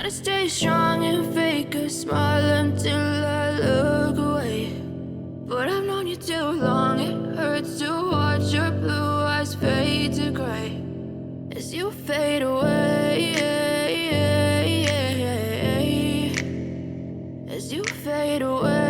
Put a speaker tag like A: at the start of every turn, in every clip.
A: to stay strong and fake a smile until I look away. But I've known you too long, it hurts to watch your blue eyes fade to gray as you fade away, as you fade away.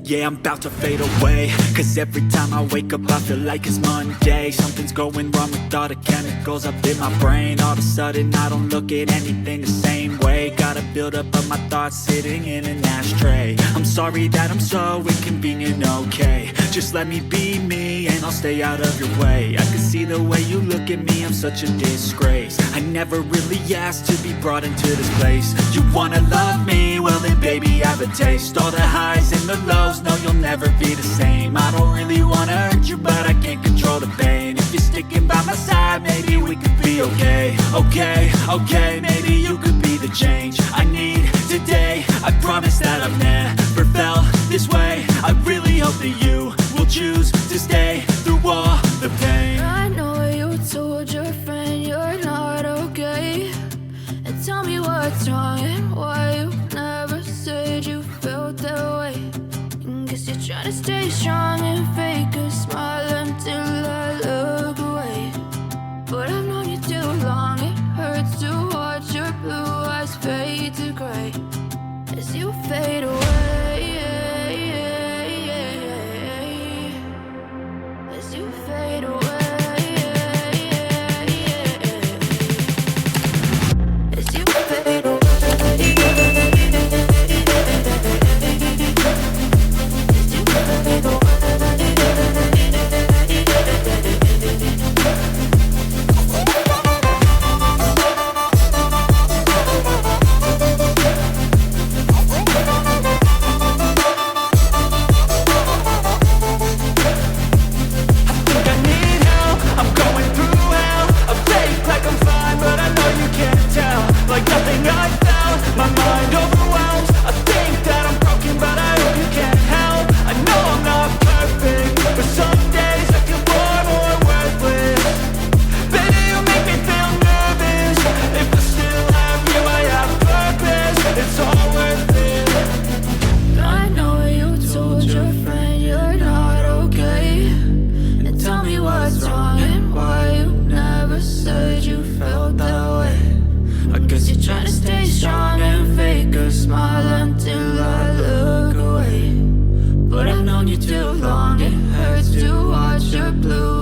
B: Yeah, I'm about to fade away, cause every time I wake up I feel like it's Monday. Something's going wrong with all the chemicals up in my brain. All of a sudden I don't look at anything the same way. Got a buildup of my thoughts sitting in an ashtray. I'm sorry that I'm so inconvenient, okay. Just let me be me and I'll stay out of your way. I can see the way you look at me, I'm such a disgrace. I never really asked to be brought into this place. You wanna love me? Well then baby I have a taste. All the highs and the lows, no you'll never be the same. I don't really wanna hurt you but I can't control the pain. If you're sticking by my side maybe we could be okay. Okay, maybe you could be the change I need today. I promise that I've never felt this way. I really hope that you will choose to stay through all the pain.
A: I know you told your friend you're not okay, and tell me what's wrong and why you never said you felt that way. Guess you're trying to stay strong and fake a smile until I look away. But I've known you too long, it hurts to watch your blue eyes fade to gray as you fade away, as you fade away, as you fade away. Smile until I look away. But I've known you too long, it hurts to watch your blue